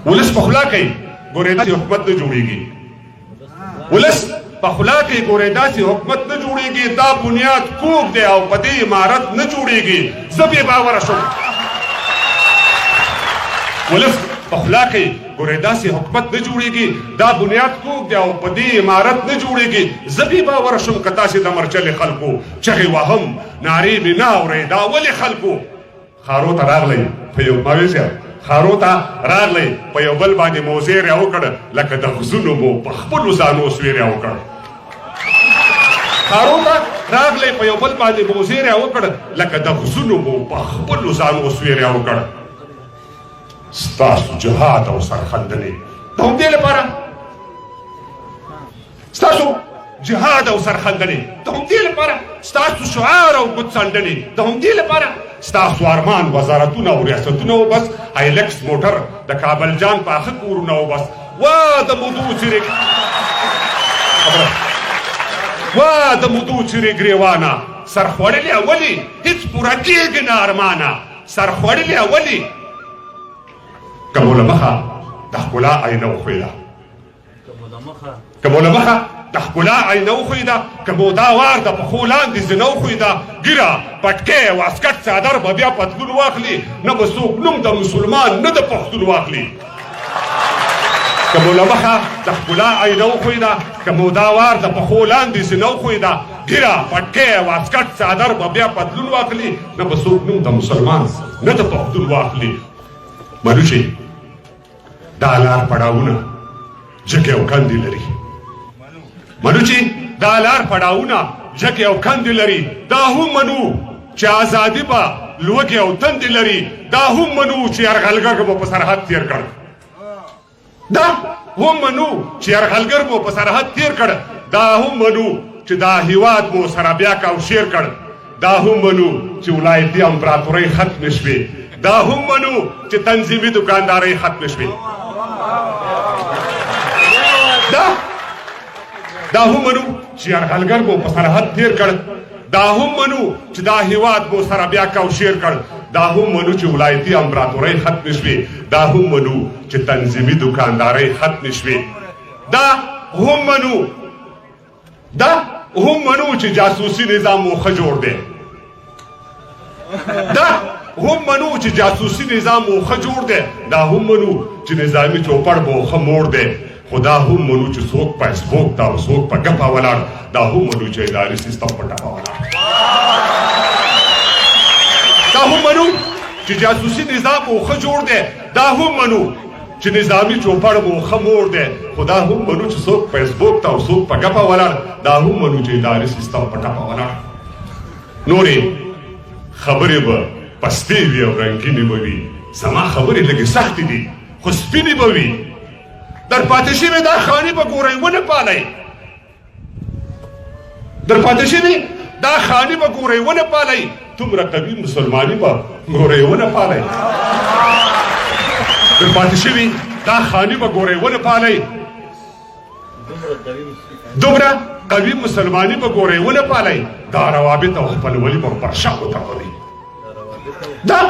ولس په خوله کوي ګورې داسې حکومت نه جوړېږي ولس په خوله کې ګورې داسې حکومت نه جوړېږي دا بنیاد کوږ دی او په دې عمارت نه جوړېږي زه بې باوره شوم ولس په خوله کې ګورې داسې حکومت نه جوړېږي دا بنیاد کوږ دی او په دې عمارت نه جوړېږي زه بې باوره شوم که تاسې د مرچلې خلکو چغې وهم نارې مې نه اورئ دا ولې خلکو خارو ته راغلی په یو ماویزه خارو ته راغلی په یو بل باندې موزې راوکړ لکه د غزونو مو په خپلو ځانو سوی راوکړ خارو ته راغلی په یو بل باندې موزې راوکړ لکه د غزونو مو په خپلو ځانو سوی راوکړ ستاسو جهاد او سرخندنې د همدې لپاره ستاسو جهاد او سرخندنې د همدې لپاره ستاسو شعار او ګوتڅنډنې د همدې لپاره ستاسو ارمان وزارتونه او ریاستونه و بس هایلکس موټر د کابل جان پاخه کورونه و بس وا د مودو څیرې وا د مودو څیرې ګریوانه سرخوړلې اولي هیڅ پوره کېږي نه ارمانه سرخوړلې اولي که مو له مخه د ښکلا آینه وښویده که مو له مخه د ښکلا آینه وښویده که مو دا وار د پښو لاندې زینه وښویده ږیره پټکۍ واسکټ څادر به بیا پتلون واخلي نه به څوک نوم د مسلمان نه د پښتون واخلي که مو له مخه د ښکلا آینه وښویده که مو دا وار د پښو لاندې زینه وښویده ږیره پټکۍ واسکټ څادر به بیا پتلون واخلي نه به څوک نوم د مسلمان نه د پښتون واخلي منوچې دا لار پړاوونه جګې او کندې لري منوچې دا لار پړاوونه جګې او کندې لري دا هم منو چې ازادي به لوږې او تندې لري دا هم منو چې یرغلګر به په سرحد تیر کړ دا هم منو چې یرغلګر مو په سرحد تیر کړ دا هم منو چې دا هیواد مو سره بیا کوشیر کړ دا هم منو چې ولایتي امپراتورۍ ختمې شوې دا هم منو چې تنظیمي دکاندارۍ ختمې شوې دا هم منو چې یرغلګر مو په سرحد تیر کړ دا هم منو چې دا هیواد مو سره بیا کوشیر کړ دا هم منو چې ولایتي امپراتورۍ ختمې شوې دا هم منو چې تنظیمي دکاندارۍ ختمې شوې دا هم منو چې جاسوسي نظام مو ښه جوړ دی دا هم منو چې جاسوسي نظام مو ښه جوړ دی دا هم منو چې نظامي چوپړ مو ښه موړ دی خو دا هم منو چې څوک فیسبوک ته او څوک په ګپه ولاړ دا هم منو چې اداري سیستم په ټپه ولاړ دا هم منو چې جاسوسي نظام مو ښه جوړ دی دا هم منو چې نظامي چوپړ مو ښه موړ دی خو دا هم منو چې څوک فیسبوک ته او څوک په ګپه ولاړ دا هم منو چې اداري سیستم په ټپه ولاړ نورې خبرې به پستې وي او رنګینې به وي زما خبرې لږې سختې دي خو سپینې به وي در پاتې شوې دا خاني به ګورئ ونه پالئ در پاتې شوې دا خاني به ګورئ ونه پالئ دومره قوي مسلماني به ګورئ ونه پالئ در پاتې شوې دا خاني به ګورئ ونه پالئ دومره قوي مسلماني به ګورئ ونه پالئ دا روابط او خپلولي به پر شا وتمبوي دا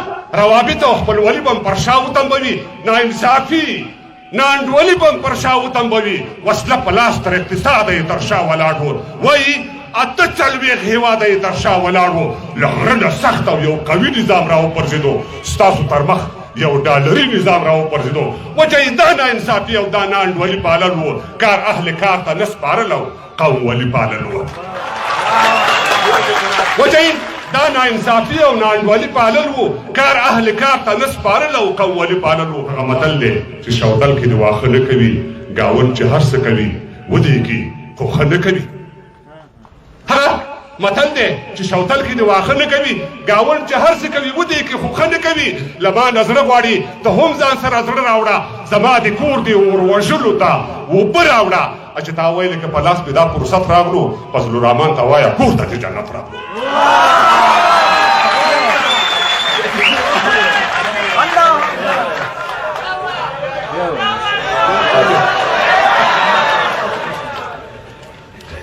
روابط او خپلولي به پر شا وتمبوي ناانصافي ناانډولي به پر شا وتمبوي وسله په لاس تر اقتصاد یې تر شا ولاړ و وایي 48 هېواده یې تر شا ولاړ و له غره نه سخت او یو قوي نظام راوپرځېدو ستاسو تر مخ یو ډالري نظام راوپرځېدو وجه یې دا ناانصافي او دا ناانډولي پالل و کار اهل کار ته نه سپارل او قوم ولي پالل و وجه یې دا ناانصافي او ناانډولي پالل و کار اهل کار ته نه سپارل او قوم ولي پالل و هغه متل دی چې شودل کې د واښه نه کوي ګاون چې هر څه کوي ودېږي خو ښه نه کوي هغه متل دی چې شوتل کې د واښه نه کوي ګاون چې هر څه کوي ودېږي خو ښه نه کوي له ما نه زړه غواړي ته هم ځان سره زړه راوړه زما د کور د اور وژلو ته اوبه راوړه چې تا ویلې که په لاس مې دا فرصت راغلو فضل الرحمن ته وایه کور ته د جنت راغلو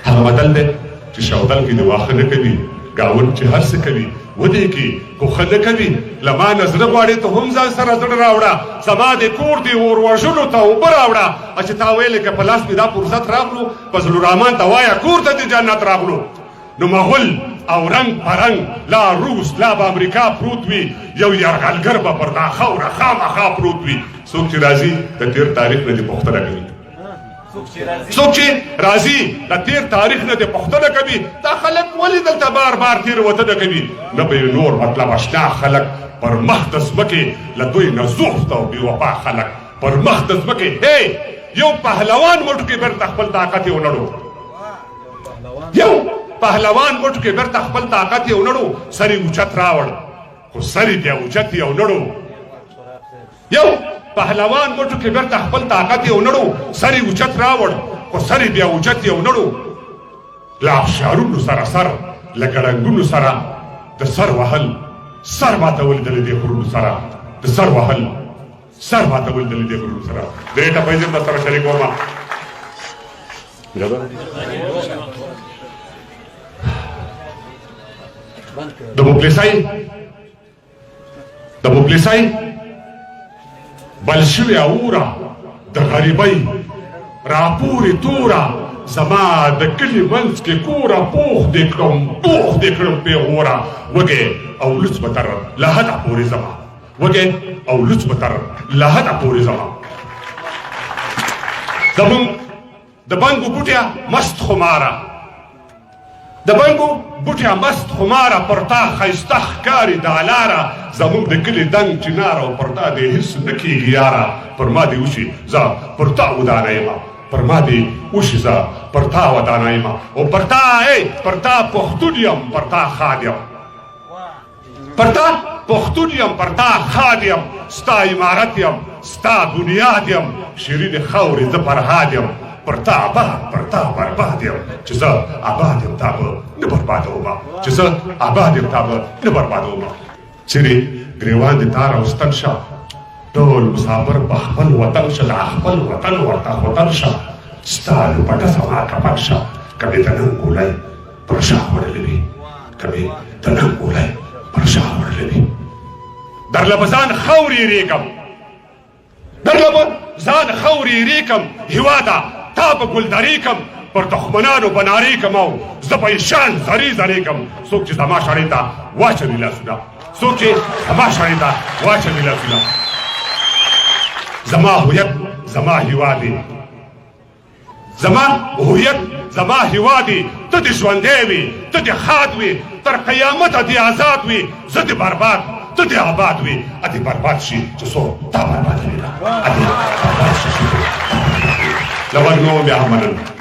هغه متل دی چې شودل کې د واښه نه کوي ګاون چې هر څه کوي ودې کې خو ښه نه کوي له ما نه زړه غواړې ته هم ځان سره زړه راوړه زما د کور دې اور وژلو ته اوبه راوړه چې تا ویلې که په لاس مې دا فرصت راغلو فضل الرحمن ته وایه کور ته دې جنت راغلو نو مغل او رنګ پرنګ لا روس لا به امریکا پروت وي یو یرغلګر به پر دا خاوره خامخا پروت وي څوک چې راځي د تېر تاریخ نه دې پوښتنه کوي څوک چې راځي د تېر تاریخ نه دې پوښتنه کوي دا خلک ولې دلته بار بار تېروتنه کوي نه به یې نور مطلب اشنا خلک پر مخ د ځمکې له دوی نه زوفته او بېوفا خلک پر مخ د ځمکې یو پهلوان موټو کې بیرته خپل طاقت یې ونړو یو پهلوان موټو کې بیرته خپل طاقت یې ونړو سر یې اوچت راوړ خو سر یې بیا اوچت یې ونړو یو پهلوان موټو کې بیرته خپل طاقت یې ونړو سر یې اوچت راوړ خو سر یې بیا اوچت یې ونړو له افشارونو سره سر له ګړنګونو سره د سر وهل سر ماتول د دې غرونو سره د سر وهل سر ماتول د دې غرونو سره درې ټپې دې سره شریکوم د بوپلیسای بل شوی اوره د غریبۍ راپورې توره زما د کلي منځ کې کوره پوخ دې کړم پیغوره وږی او لوڅ به تر لحده پورې زما وږی او لوڅ به تر لحده پورې زما زمونږ د بنګو بوټیا مست خماره د بنګو بوټیا مست خماره پر تا ښایسته ښکاري دا لاره زمونږ د کلي دنګ چناره او پر تا دې هېڅ نه کېږي یاره پر ما دې وشي زه پر تا ودانه یمه پر ما دې وشي زه پر تا ودانه یمه او پر تا پښتون یم پر تا ښاد یم پر تا پښتون یم پر تا ښاد یم ستا عمارت یم ستا بنیاد یم شیرین خاورې زه فرهاد یم پر تا آباد پر تا برباد یم چې زه آباد یم تا به نه بربادومه چې زه آباد یم تا به نه بربادومه چیرې ګریوان دې تا راوستل شه ټول مسافر په خپل وطن شه لا خپل وطن ورته هوټل شه ستا لوپټه زما کپن شه که مې د نن ګولۍ پر شا وړلې وي که مې د نن ګولۍ پر شا وړلې وي درله به ځان خاورې ریږم درله به ځان خاورې ریږم هېواده تا به ګلدرې کم پر دښمنانو به نارې کم او زه به یې شان زرې زرې کم څوک چې زما شړې ته واچوي لاسونه څوک چې زما شړې ته واچوي لاسونه زما هویت زما هېواد دی زما هویت زما هېواد دی ته دې ژوندی وي ته دې ښاد وي تر قیامته دې آزاد وي زه دې برباد ته دې آباد وي ا دې برباد شي چې څوک تا بربادوي ا دې برباد شي له ورنو بیا مننه